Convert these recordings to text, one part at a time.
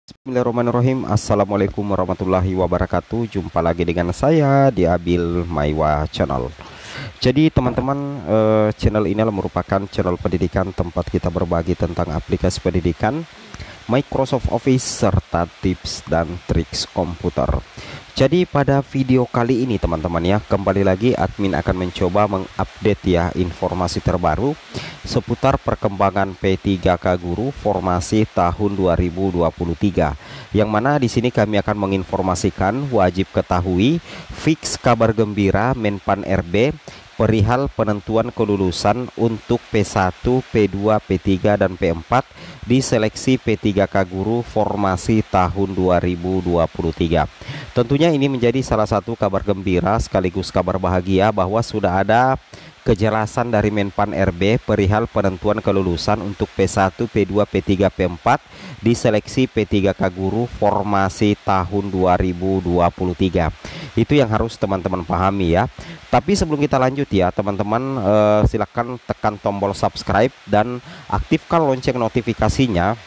Bismillahirrahmanirrahim. Assalamualaikum warahmatullahi wabarakatuh. Jumpa lagi dengan saya di Abil Maiwa Channel. Jadi teman-teman, channel ini merupakan channel pendidikan tempat kita berbagi tentang aplikasi pendidikan, Microsoft Office, serta tips dan triks komputer. Jadi pada video kali ini teman-teman ya, kembali lagi admin akan mencoba mengupdate ya informasi terbaru seputar perkembangan P3K Guru formasi tahun 2023. Yang mana di sini kami akan menginformasikan wajib ketahui fix kabar gembira Menpan RB perihal penentuan kelulusan untuk P1, P2, P3 dan P4 di seleksi P3K Guru formasi tahun 2023. Tentunya ini menjadi salah satu kabar gembira sekaligus kabar bahagia bahwa sudah ada kejelasan dari Menpan RB perihal penentuan kelulusan untuk P1, P2, P3, P4 di seleksi P3K Guru formasi tahun 2023. Itu yang harus teman-teman pahami ya. Tapi sebelum kita lanjut ya teman-teman, silakan tekan tombol subscribe dan aktifkan lonceng notifikasinya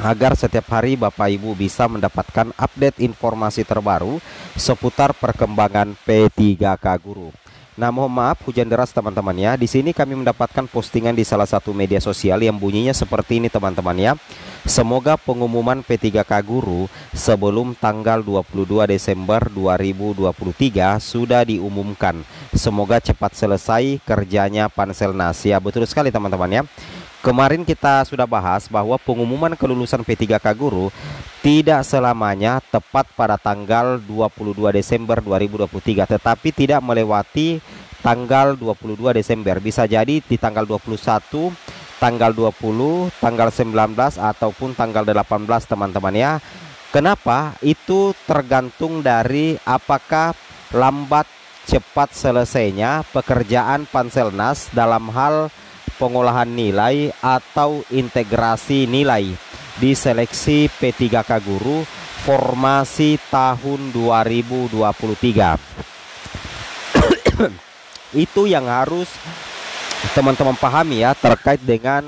agar setiap hari Bapak Ibu bisa mendapatkan update informasi terbaru seputar perkembangan P3K Guru. Nah, mohon maaf hujan deras teman-teman ya. Di sini kami mendapatkan postingan di salah satu media sosial yang bunyinya seperti ini teman-teman ya. Semoga pengumuman P3K Guru sebelum tanggal 22 Desember 2023 sudah diumumkan. Semoga cepat selesai kerjanya Panselnas. Ya, betul sekali teman-teman ya. Kemarin kita sudah bahas bahwa pengumuman kelulusan P3K Guru tidak selamanya tepat pada tanggal 22 Desember 2023, tetapi tidak melewati tanggal 22 Desember. Bisa jadi di tanggal 21, tanggal 20, tanggal 19 ataupun tanggal 18 teman-teman ya. Kenapa? Itu tergantung dari apakah lambat cepat selesainya pekerjaan Panselnas dalam hal pengolahan nilai atau integrasi nilai di seleksi P3K Guru formasi tahun 2023. Itu yang harus teman-teman pahami ya terkait dengan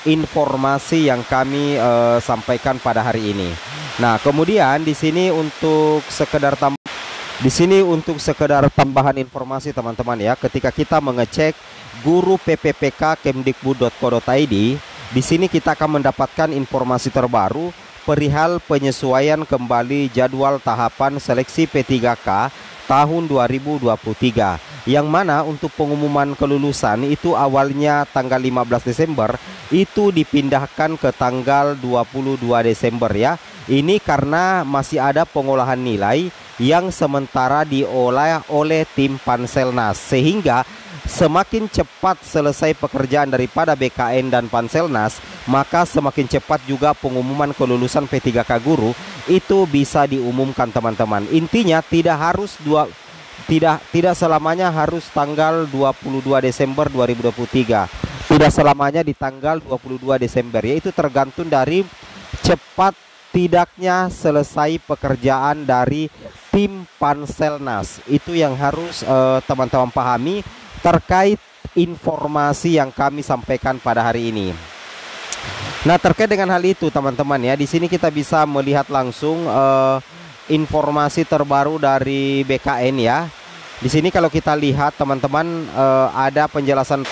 informasi yang kami sampaikan pada hari ini. Nah, kemudian di sini untuk sekedar tambahan informasi teman-teman ya, ketika kita mengecek guru PPPK kemdikbud.co.id, di sini kita akan mendapatkan informasi terbaru perihal penyesuaian kembali jadwal tahapan seleksi P3K tahun 2023, yang mana untuk pengumuman kelulusan itu awalnya tanggal 15 Desember itu dipindahkan ke tanggal 22 Desember ya. Ini karena masih ada pengolahan nilai yang sementara diolah oleh tim Panselnas, sehingga semakin cepat selesai pekerjaan daripada BKN dan Panselnas, maka semakin cepat juga pengumuman kelulusan P3K Guru itu bisa diumumkan teman-teman. Intinya tidak selamanya harus tanggal 22 Desember 2023. Tidak selamanya di tanggal 22 Desember, yaitu tergantung dari cepat tidaknya selesai pekerjaan dari tim Panselnas. Itu yang harus teman-teman pahami terkait informasi yang kami sampaikan pada hari ini. Nah, terkait dengan hal itu teman-teman ya, di sini kita bisa melihat langsung informasi terbaru dari BKN ya. Di sini kalau kita lihat teman-teman, ada penjelasan.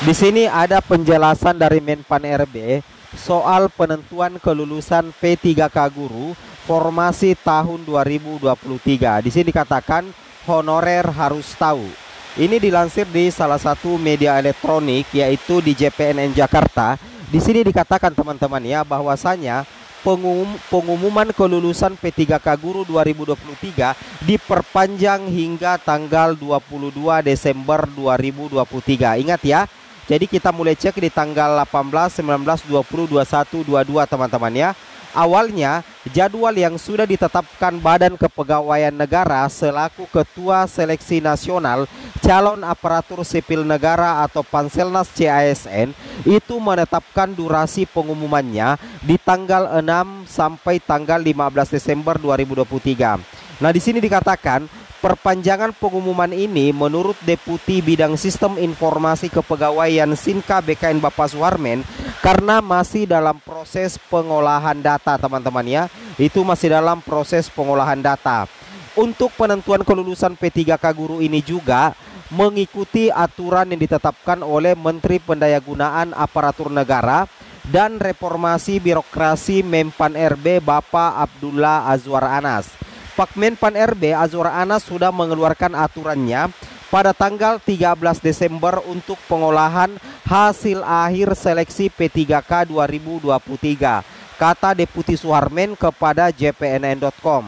Di sini ada penjelasan dari Menpan RB soal penentuan kelulusan P3K Guru formasi tahun 2023. Di sini dikatakan honorer harus tahu. Ini dilansir di salah satu media elektronik yaitu di JPNN Jakarta. Di sini dikatakan teman-teman ya bahwasanya pengumuman kelulusan P3K Guru 2023 diperpanjang hingga tanggal 22 Desember 2023. Ingat ya. Jadi kita mulai cek di tanggal 18, 19, 20, 21, 22 teman-teman ya. Awalnya jadwal yang sudah ditetapkan Badan Kepegawaian Negara selaku Ketua Seleksi Nasional Calon Aparatur Sipil Negara atau Panselnas CASN itu menetapkan durasi pengumumannya di tanggal 6 sampai tanggal 15 Desember 2023. Nah, di sini dikatakan perpanjangan pengumuman ini menurut Deputi Bidang Sistem Informasi Kepegawaian Sinka BKN Bapak Suharmen karena masih dalam proses pengolahan data, teman-teman ya. Itu masih dalam proses pengolahan data. Untuk penentuan kelulusan P3K guru ini juga mengikuti aturan yang ditetapkan oleh Menteri Pendayagunaan Aparatur Negara dan Reformasi Birokrasi Menpan RB Bapak Abdullah Azwar Anas. Pak Menpan RB Azwar Anas sudah mengeluarkan aturannya pada tanggal 13 Desember untuk pengolahan hasil akhir seleksi P3K 2023, kata Deputi Suharmen kepada jpnn.com.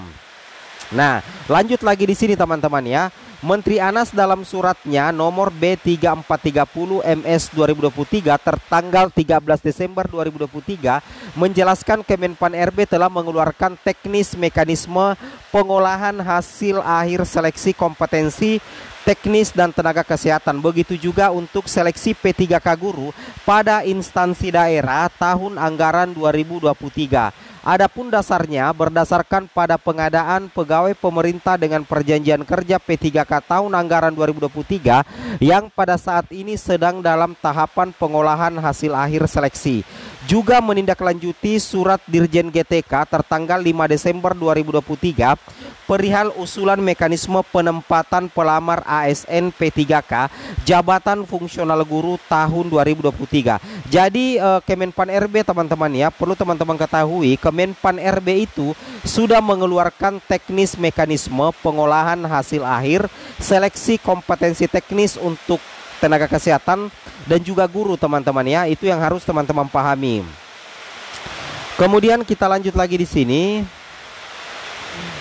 Nah, lanjut lagi di sini teman-teman ya. Menteri Anas dalam suratnya nomor B3430 MS 2023 tertanggal 13 Desember 2023 menjelaskan Kemenpan RB telah mengeluarkan teknis mekanisme pengolahan hasil akhir seleksi kompetensi teknis dan tenaga kesehatan. Begitu juga untuk seleksi P3K guru pada instansi daerah tahun anggaran 2023. Adapun dasarnya berdasarkan pada pengadaan pegawai pemerintah dengan perjanjian kerja P3K tahun anggaran 2023 yang pada saat ini sedang dalam tahapan pengolahan hasil akhir seleksi. Juga menindaklanjuti surat Dirjen GTK tertanggal 5 Desember 2023 perihal usulan mekanisme penempatan pelamar ASN P3K jabatan fungsional guru tahun 2023. Jadi Kemenpan RB teman-teman ya, perlu teman-teman ketahui Kemenpan RB itu sudah mengeluarkan teknis mekanisme pengolahan hasil akhir seleksi kompetensi teknis untuk tenaga kesehatan dan juga guru teman-teman ya. Itu yang harus teman-teman pahami. Kemudian kita lanjut lagi di sini.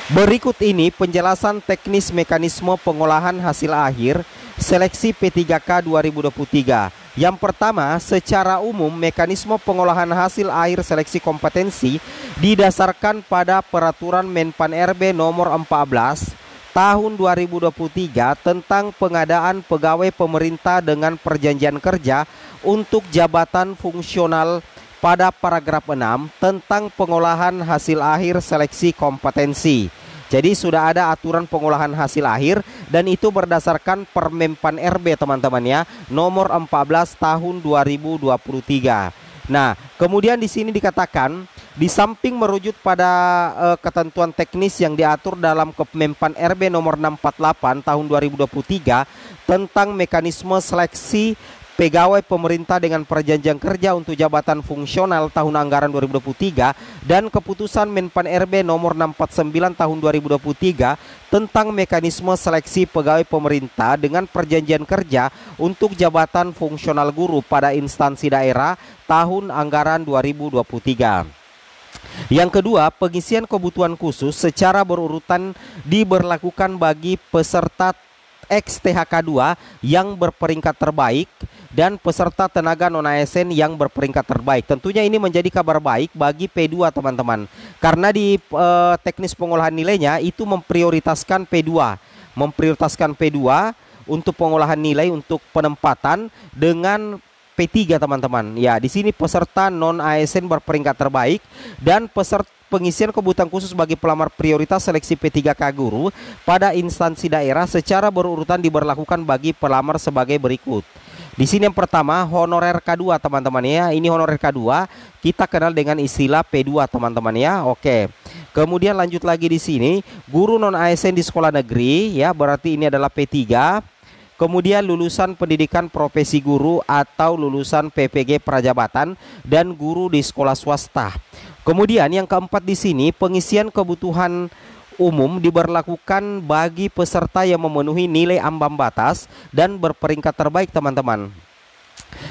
Berikut ini penjelasan teknis mekanisme pengolahan hasil akhir seleksi P3K 2023. Yang pertama, secara umum mekanisme pengolahan hasil akhir seleksi kompetensi didasarkan pada peraturan Menpan RB nomor 14 tahun 2023 tentang pengadaan pegawai pemerintah dengan perjanjian kerja untuk jabatan fungsional pada paragraf 6 tentang pengolahan hasil akhir seleksi kompetensi. Jadi sudah ada aturan pengolahan hasil akhir dan itu berdasarkan Permenpan RB teman-teman ya, nomor 14 tahun 2023. Nah, kemudian di sini dikatakan di samping merujuk pada ketentuan teknis yang diatur dalam Kemenpan RB nomor 648 tahun 2023 tentang mekanisme seleksi pegawai pemerintah dengan perjanjian kerja untuk jabatan fungsional tahun anggaran 2023 dan keputusan Menpan RB nomor 649 tahun 2023 tentang mekanisme seleksi pegawai pemerintah dengan perjanjian kerja untuk jabatan fungsional guru pada instansi daerah tahun anggaran 2023. Yang kedua, pengisian kebutuhan khusus secara berurutan diberlakukan bagi peserta XTHK 2 yang berperingkat terbaik dan peserta tenaga non-ASN yang berperingkat terbaik. Tentunya ini menjadi kabar baik bagi P2 teman-teman, karena di teknis pengolahan nilainya itu memprioritaskan P2, untuk pengolahan nilai untuk penempatan dengan P3 teman-teman. Ya, di sini peserta non-ASN berperingkat terbaik dan peserta pengisian kebutuhan khusus bagi pelamar prioritas seleksi P3K guru pada instansi daerah secara berurutan diberlakukan bagi pelamar sebagai berikut. Di sini yang pertama honorer K2 teman-teman ya. Ini honorer K2 kita kenal dengan istilah P2 teman-teman ya. Oke. Kemudian lanjut lagi di sini guru non ASN di sekolah negeri ya, berarti ini adalah P3. Kemudian lulusan pendidikan profesi guru atau lulusan PPG Prajabatan dan guru di sekolah swasta. Kemudian yang keempat di sini pengisian kebutuhan umum diberlakukan bagi peserta yang memenuhi nilai ambang batas dan berperingkat terbaik teman-teman.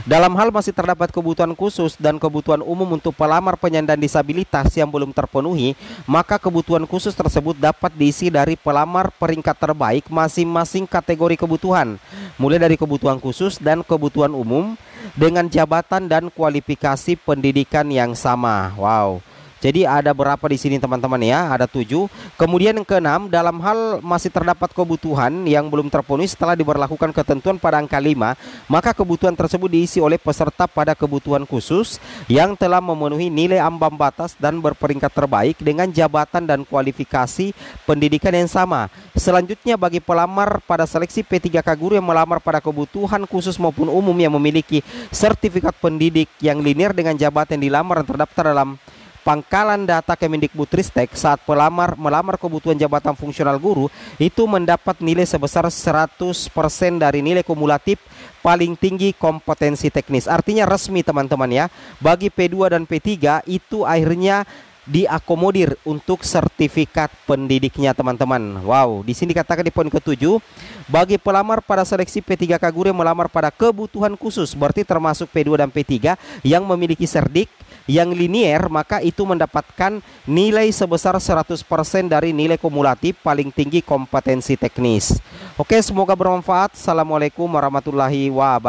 Dalam hal masih terdapat kebutuhan khusus dan kebutuhan umum untuk pelamar penyandang disabilitas yang belum terpenuhi, maka kebutuhan khusus tersebut dapat diisi dari pelamar peringkat terbaik masing-masing kategori kebutuhan, mulai dari kebutuhan khusus dan kebutuhan umum dengan jabatan dan kualifikasi pendidikan yang sama. Wow. Jadi ada berapa di sini teman-teman ya? Ada 7. Kemudian yang keenam, dalam hal masih terdapat kebutuhan yang belum terpenuhi setelah diberlakukan ketentuan pada angka 5, maka kebutuhan tersebut diisi oleh peserta pada kebutuhan khusus yang telah memenuhi nilai ambang batas dan berperingkat terbaik dengan jabatan dan kualifikasi pendidikan yang sama. Selanjutnya, bagi pelamar pada seleksi P3K guru yang melamar pada kebutuhan khusus maupun umum yang memiliki sertifikat pendidik yang linear dengan jabatan yang dilamar dan terdaftar dalam pangkalan data Kemendikbudristek, saat pelamar melamar kebutuhan jabatan fungsional guru itu mendapat nilai sebesar 100% dari nilai kumulatif paling tinggi kompetensi teknis. Artinya resmi teman-teman ya, bagi P2 dan P3 itu akhirnya diakomodir untuk sertifikat pendidiknya teman-teman. Wow, di sini dikatakan di poin ke-7, bagi pelamar pada seleksi P3K guru yang melamar pada kebutuhan khusus, berarti termasuk P2 dan P3 yang memiliki serdik yang linier, maka itu mendapatkan nilai sebesar 100% dari nilai kumulatif paling tinggi kompetensi teknis. Oke, semoga bermanfaat. Assalamualaikum warahmatullahi wabarakatuh.